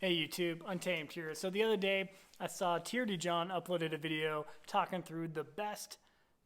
Hey YouTube, Untamed here. So the other day I saw TRD John uploaded a video talking through the best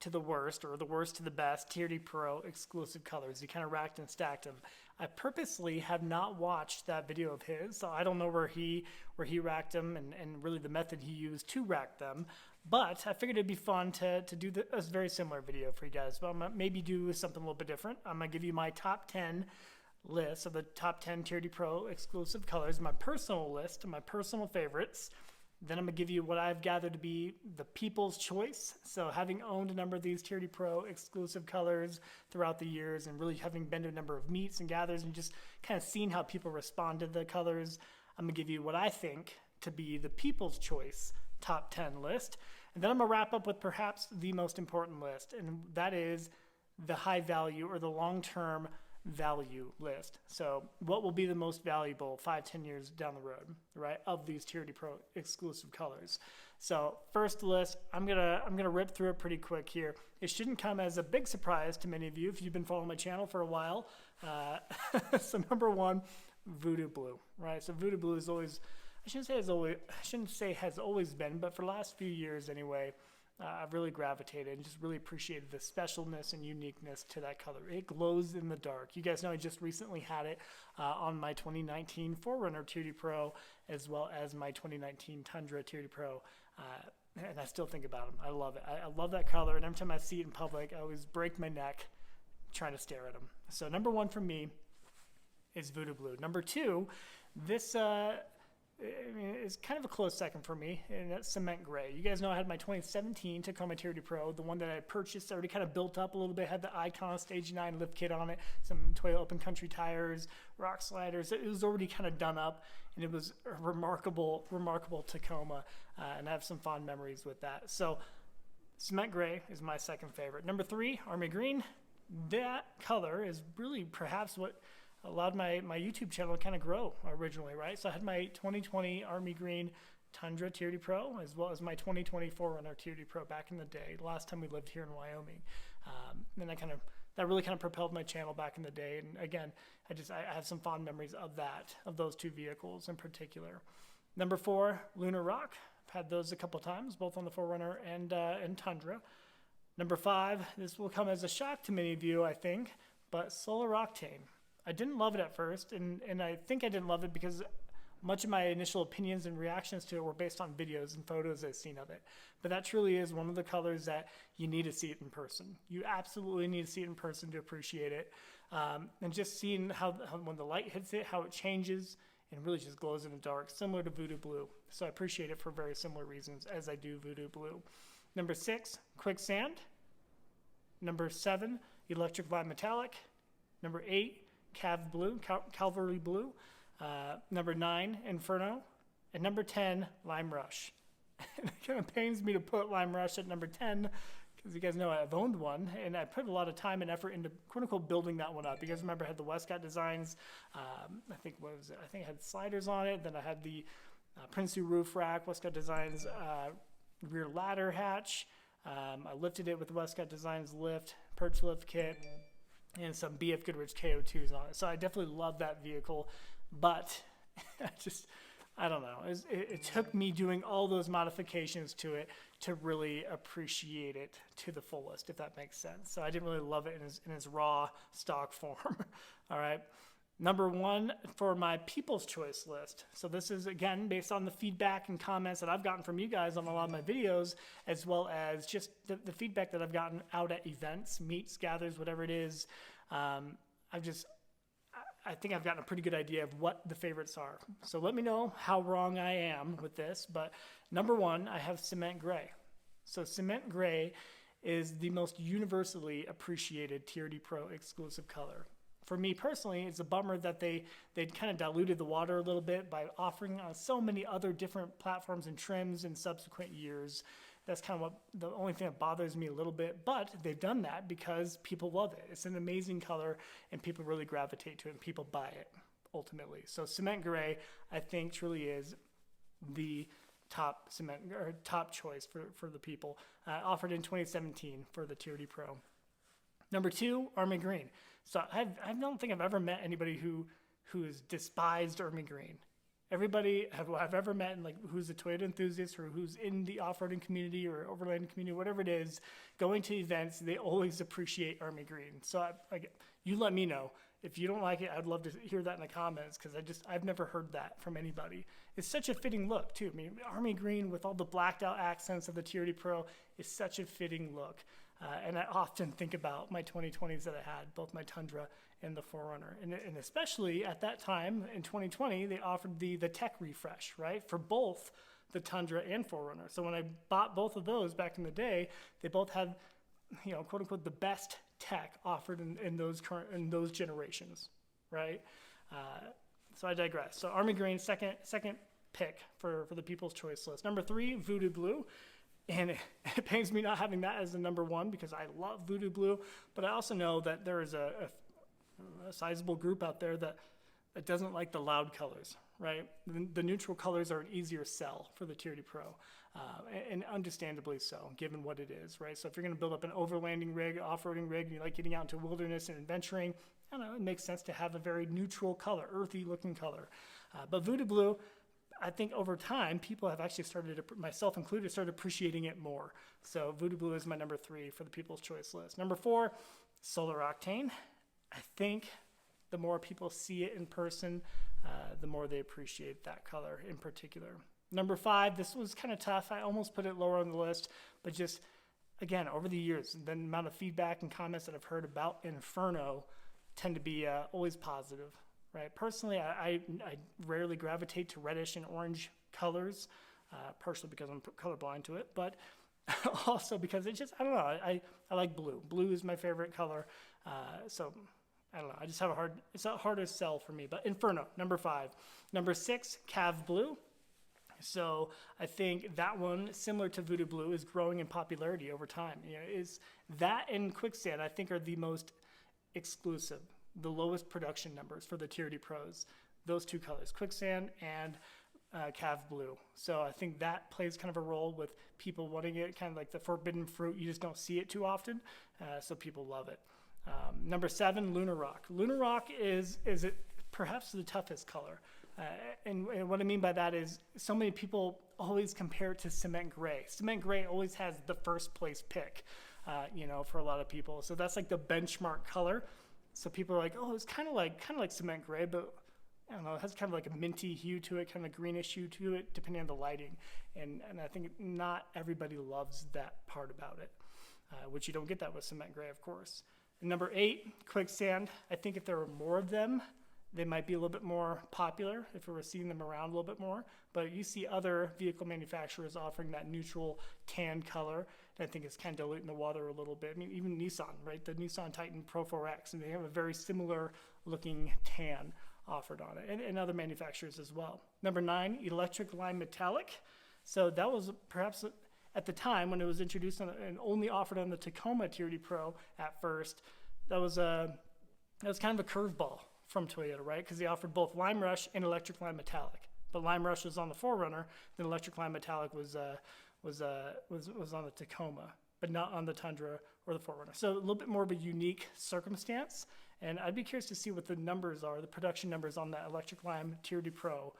to the worst, or the worst to the best TRD Pro exclusive colors. He kind of racked and stacked them. I purposely have not watched that video of his, so I don't know where he racked them and really the method he used to rack them. But I figured it'd be fun to do a very similar video for you guys. But I'm gonna maybe do something a little bit different. I'm gonna give you my top 10 list of the top 10 TRD Pro exclusive colors, my personal list, my personal favorites. Then I'm going to give you what I've gathered to be the people's choice. So having owned a number of these TRD Pro exclusive colors throughout the years and really having been to a number of meets and gathers and just kind of seeing how people respond to the colors, I'm going to give you what I think to be the people's choice top 10 list. And then I'm going to wrap up with perhaps the most important list, and that is the high value or the long-term value list. So what will be the most valuable 5-10 years down the road, right, of these TRD Pro exclusive colors. So first list, I'm gonna rip through it pretty quick here. It shouldn't come as a big surprise to many of you if you've been following my channel for a while. So number one, voodoo blue, right? So voodoo blue is always, I shouldn't say has always been, but for the last few years anyway, I've really gravitated and just really appreciated the specialness and uniqueness to that color. It glows in the dark. You guys know I just recently had it on my 2019 4Runner TRD Pro as well as my 2019 Tundra TRD Pro. And I still think about them. I love it. I love that color, and every time I see it in public, I always break my neck trying to stare at them. So number one for me is voodoo blue. Number two, this it's kind of a close second for me, and that's cement gray. You guys know I had my 2017 Tacoma TRD Pro, the one that I purchased, already kind of built up a little bit, had the Icon Stage 9 lift kit on it, some Toyota open country tires, rock sliders. It was already kind of done up, and it was a remarkable Tacoma, and I have some fond memories with that. So cement gray is my second favorite. Number three, army green. That color is really perhaps what allowed my YouTube channel to kind of grow originally, right? So I had my 2020 Army Green Tundra TRD Pro as well as my 2020 4Runner TRD Pro back in the day, the last time we lived here in Wyoming. And that really kind of propelled my channel back in the day. And again, I have some fond memories of those two vehicles in particular. Number four, Lunar Rock. I've had those a couple times, both on the 4Runner and Tundra. Number five, this will come as a shock to many of you, I think, but Solar Octane. I didn't love it at first, and I think I didn't love it because much of my initial opinions and reactions to it were based on videos and photos I've seen of it. But that truly is one of the colors that you need to see it in person. You absolutely need to see it in person to appreciate it. And just seeing how when the light hits it, how it changes and really just glows in the dark, similar to voodoo blue. So I appreciate it for very similar reasons as I do voodoo blue. Number six, quicksand. Number seven, electric vibe metallic. Number eight, Calvary blue. Number 9, Inferno. And number 10, Lime Rush. And it kind of pains me to put Lime Rush at number 10 because you guys know I've owned one, and I put a lot of time and effort into quote-unquote building that one up. You guys remember I had the Westcott designs. I think I had sliders on it. Then I had the Prince roof rack, Westcott Designs rear ladder hatch. I lifted it with Westcott Designs lift, perch lift kit, and some BF Goodrich KO2s on it. So I definitely love that vehicle, but I don't know. It took me doing all those modifications to it to really appreciate it to the fullest, if that makes sense. So I didn't really love it in its raw stock form. All right. Number one for my People's Choice list. So this is, again, based on the feedback and comments that I've gotten from you guys on a lot of my videos, as well as just the feedback that I've gotten out at events, meets, gathers, whatever it is. I think I've gotten a pretty good idea of what the favorites are. So let me know how wrong I am with this. But number one, I have cement gray. So cement gray is the most universally appreciated TRD Pro exclusive color. For me personally, it's a bummer that they'd kind of diluted the water a little bit by offering so many other different platforms and trims in subsequent years. That's kind of the only thing that bothers me a little bit, but they've done that because people love it. It's an amazing color, and people really gravitate to it, and people buy it ultimately. So cement gray, I think, truly is the top choice for the people. Offered in 2017 for the TRD Pro. Number two, army green. So I don't think I've ever met anybody who has despised army green. Everybody I've ever met, and like who's a Toyota enthusiast or who's in the off-roading community or overlanding community, whatever it is, going to events, they always appreciate army green. So you let me know. If you don't like it, I'd love to hear that in the comments, because I've never heard that from anybody. It's such a fitting look too. I mean, army green with all the blacked out accents of the TRD Pro is such a fitting look. And I often think about my 2020s that I had, both my Tundra and the 4Runner. And especially at that time in 2020, they offered the tech refresh, right, for both the Tundra and 4Runner. So when I bought both of those back in the day, they both had, quote unquote, the best tech offered in those generations, right? So I digress. So Army Green, second pick for the People's Choice list. Number 3, Voodoo Blue. And it pains me not having that as the number 1, because I love Voodoo Blue, but I also know that there is a sizable group out there that doesn't like the loud colors, right? The neutral colors are an easier sell for the TRD Pro, and understandably so, given what it is, right? So if you're going to build up an overlanding rig, off-roading rig, and you like getting out into wilderness and adventuring, I don't know, it makes sense to have a very neutral color, earthy looking color. But Voodoo Blue, I think over time, people have actually started, myself included, started appreciating it more. So Voodoo Blue is my number 3 for the People's Choice list. Number 4, Solar Octane. I think the more people see it in person, the more they appreciate that color in particular. Number 5, this was kind of tough. I almost put it lower on the list, but just, again, over the years, the amount of feedback and comments that I've heard about Inferno tend to be always positive. Right. Personally, I rarely gravitate to reddish and orange colors, partially because I'm colorblind to it, but also because it's just, I don't know, I like blue. Blue is my favorite color. So I don't know, I just have it's a harder sell for me. But Inferno, number 5. Number 6, Cav Blue. So I think that one, similar to Voodoo Blue, is growing in popularity over time. Is that and Quicksand, I think, are the most exclusive, the lowest production numbers for the TRD Pros, those two colors, Quicksand and Cav Blue. So I think that plays kind of a role with people wanting it, kind of like the forbidden fruit. You just don't see it too often, so people love it. Number 7, Lunar Rock. Lunar Rock is it perhaps the toughest color. And what I mean by that is so many people always compare it to Cement Gray. Cement Gray always has the first place pick, for a lot of people. So that's like the benchmark color. So people are like, oh, it's kind of like Cement Gray, but I don't know, it has kind of like a minty hue to it, kind of a greenish hue to it, depending on the lighting. And I think not everybody loves that part about it, which you don't get that with Cement Gray, of course. And number 8, Quicksand. I think if there were more of them, they might be a little bit more popular if we were seeing them around a little bit more. But you see other vehicle manufacturers offering that neutral tan color. And I think it's kind of diluting the water a little bit. I mean, even Nissan, right? The Nissan Titan Pro 4X, and they have a very similar looking tan offered on it, and other manufacturers as well. Number 9, Electric Lime Metallic. So that was perhaps at the time when it was introduced and only offered on the Tacoma TRD Pro at first, that was kind of a curveball from Toyota, right? Because they offered both Lime Rush and Electric Lime Metallic. But Lime Rush was on the 4Runner, then Electric Lime Metallic was on the Tacoma, but not on the Tundra or the 4Runner. So a little bit more of a unique circumstance. And I'd be curious to see what the numbers are, the production numbers on that Electric Lime TRD Pro.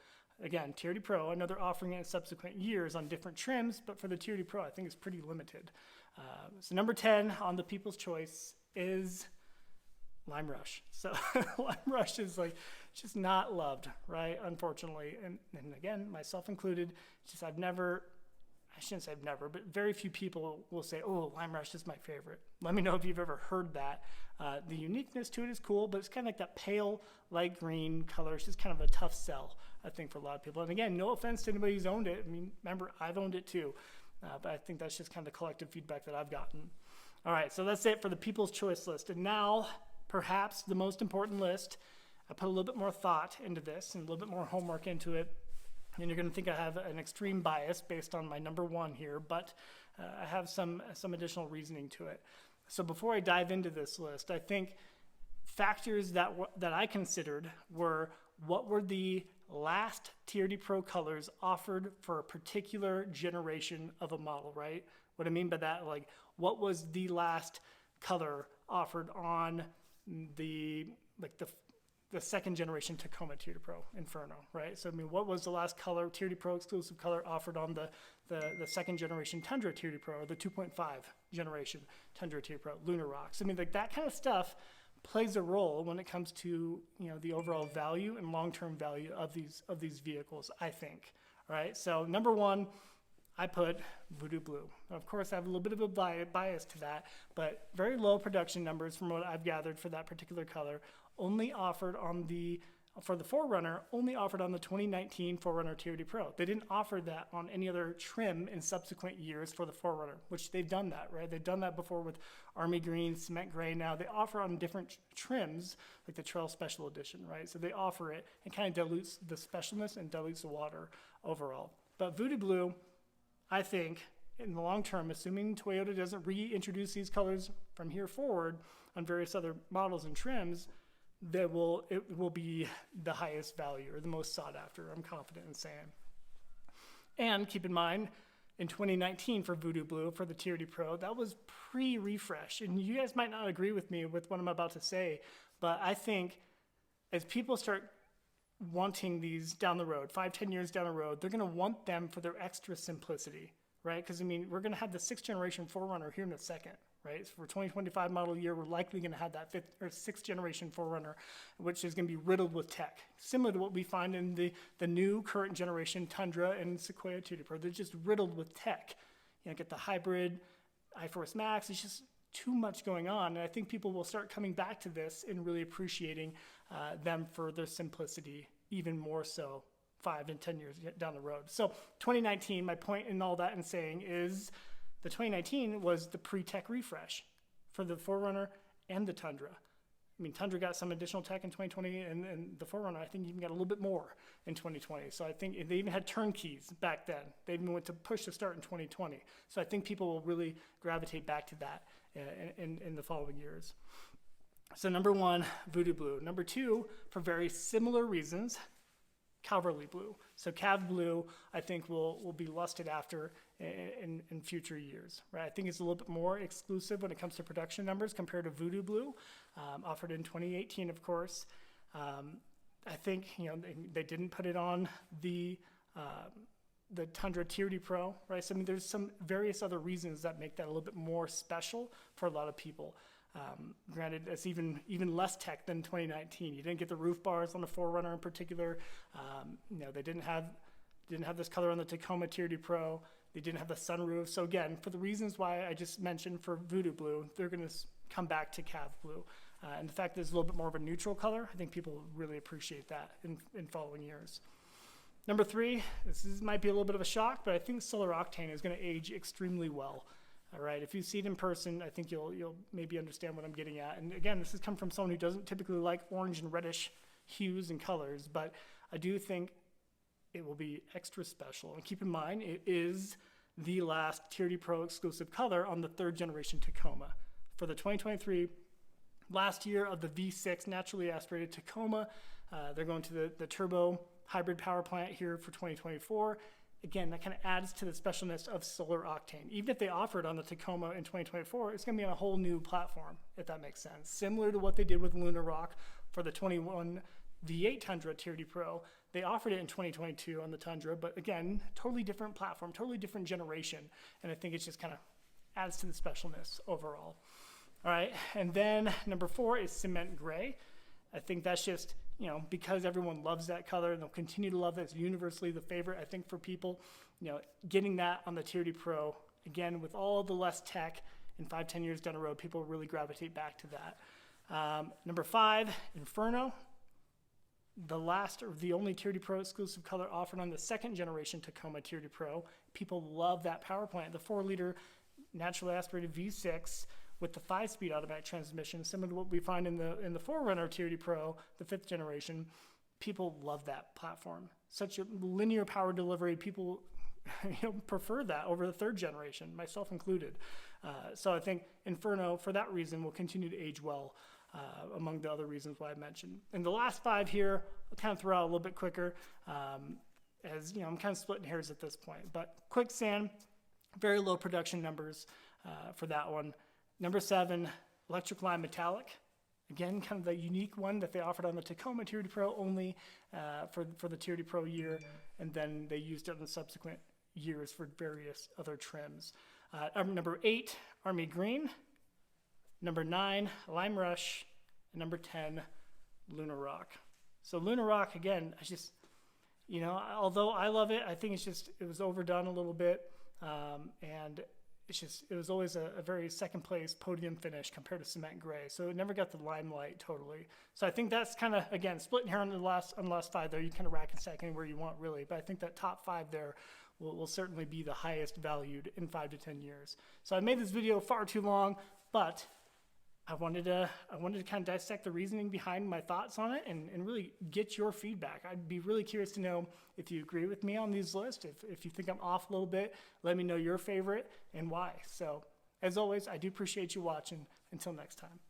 Again, TRD Pro, another offering it in subsequent years on different trims, but for the TRD Pro, I think it's pretty limited. So number 10 on the People's Choice is Lime Rush. So Lime Rush is like just not loved, right? Unfortunately. And again, myself included, just I shouldn't say I've never, but very few people will say, oh, Lime Rush is my favorite. Let me know if you've ever heard that. The uniqueness to it is cool, but it's kind of like that pale light green color. It's just kind of a tough sell, I think, for a lot of people. And again, no offense to anybody who's owned it. I mean, remember, I've owned it too. But I think that's just kind of the collective feedback that I've gotten. All right, so that's it for the People's Choice list. And now, perhaps the most important list. I put a little bit more thought into this and a little bit more homework into it. And you're going to think I have an extreme bias based on my number 1 here, but I have some additional reasoning to it. So before I dive into this list, I think factors that I considered were what were the last TRD Pro colors offered for a particular generation of a model, right? What I mean by that, like what was the last color offered on the the second generation Tacoma TRD Pro Inferno, right? So I mean, what was the last color TRD Pro exclusive color offered on the second generation Tundra TRD Pro, or the 2.5 generation Tundra TRD Pro? Lunar rocks. I mean, like that kind of stuff plays a role when it comes to, you know, the overall value and long-term value of these vehicles, I think. All right. So number one, I put Voodoo Blue. Of course, I have a little bit of a bias to that, but very low production numbers from what I've gathered for that particular color. Only offered on for the 4Runner, only offered on the 2019 4Runner TRD Pro. They didn't offer that on any other trim in subsequent years for the 4Runner, which they've done that, right? They've done that before with Army Green, Cement Gray. Now they offer on different trims, like the Trail Special Edition, right? So they offer it and kind of dilutes the specialness and dilutes the water overall. But Voodoo Blue, I think, in the long term, assuming Toyota doesn't reintroduce these colors from here forward on various other models and trims, it will be the highest value or the most sought after, I'm confident in saying. And keep in mind, in 2019 for Voodoo Blue, for the TRD Pro, that was pre-refresh. And you guys might not agree with me with what I'm about to say, but I think as people start wanting these down the road, 5-10 years down the road, they're going to want them for their extra simplicity, right? Because I mean, we're going to have the 6th generation 4Runner here in a second, right? So for 2025 model year, we're likely going to have that 5th or 6th generation 4Runner, which is going to be riddled with tech, similar to what we find in the new current generation Tundra and Sequoia TRD Pro. They're just riddled with tech. You know, get the hybrid iForce Max. It's just too much going on, and I think people will start coming back to this and really appreciating them for their simplicity even more so 5 and 10 years down the road. So 2019, my point in all that and saying is the 2019 was the pre-tech refresh for the 4Runner and the Tundra. I mean, Tundra got some additional tech in 2020, and the 4Runner, I think, even got a little bit more in 2020. So I think they even had turnkeys back then. They even went to push to start in 2020. So I think people will really gravitate back to that in the following years. So number one, Voodoo Blue. Number two, for very similar reasons, Calverley Blue. So Cav Blue, I think, will be lusted after in future years, right? I think it's a little bit more exclusive when it comes to production numbers compared to Voodoo Blue, offered in 2018, of course. I think, you know, they didn't put it on the Tundra TRD Pro, right? So I mean, there's some various other reasons that make that a little bit more special for a lot of people. Granted, it's even less tech than 2019. You didn't get the roof bars on the 4Runner in particular. You know, they didn't have this color on the Tacoma TRD Pro. They didn't have the sunroof. So again, for the reasons why I just mentioned for Voodoo Blue, they're going to come back to Cav Blue. And the fact that it's a little bit more of a neutral color, I think people really appreciate that in following years. Number three, this might be a little bit of a shock, but I think Solar Octane is going to age extremely well. All right, if you see it in person, I think you'll maybe understand what I'm getting at. And again, this has come from someone who doesn't typically like orange and reddish hues and colors, but I do think it will be extra special. And keep in mind, it is the last TRD Pro exclusive color on the 3rd generation Tacoma. For the 2023 last year of the V6 naturally aspirated Tacoma, they're going to the turbo hybrid power plant here for 2024. Again, that kind of adds to the specialness of Solar Octane. Even if they offer it on the Tacoma in 2024, it's going to be on a whole new platform, if that makes sense. Similar to what they did with Lunar Rock for the 21 V8 Tundra TRD Pro. They offered it in 2022 on the Tundra, but again, totally different platform, totally different generation. And I think it just kind of adds to the specialness overall. All right, and then number 4 is Cement Gray. I think that's just, you know, because everyone loves that color and they'll continue to love it. It's universally the favorite, I think, for people. You know, getting that on the TRD Pro, again, with all the less tech in 5-10 years down the road, people really gravitate back to that. Number 5, Inferno. The only TRD Pro exclusive color offered on the 2nd generation Tacoma TRD Pro. People love that power plant. The 4-liter naturally aspirated V6 with the 5-speed automatic transmission, similar to what we find in the 4Runner TRD Pro, the 5th generation. People love that platform. Such a linear power delivery. People prefer that over the 3rd generation, myself included. So I think Inferno, for that reason, will continue to age well, among the other reasons why I mentioned. And the last 5 here, I'll kind of throw out a little bit quicker, as you know, I'm kind of splitting hairs at this point. But Quicksand, very low production numbers for that one. Number 7, Electric Lime Metallic. Again, kind of the unique one that they offered on the Tacoma TRD Pro only for the TRD Pro year, and then they used it in the subsequent years for various other trims. Number 8, Army Green. Number 9, Lime Rush. And number 10, Lunar Rock. So Lunar Rock, again, I just, you know, although I love it, I think it was overdone a little bit, and it was always a very second place podium finish compared to Cement Gray. So it never got the limelight totally. So I think that's kind of, again, splitting here on the last 5 there. You kind of rack and stack anywhere you want really. But I think that top 5 there will certainly be the highest valued in 5 to 10 years. So I made this video far too long, but I wanted to kind of dissect the reasoning behind my thoughts on it and really get your feedback. I'd be really curious to know if you agree with me on these lists. If you think I'm off a little bit, let me know your favorite and why. So as always, I do appreciate you watching. Until next time.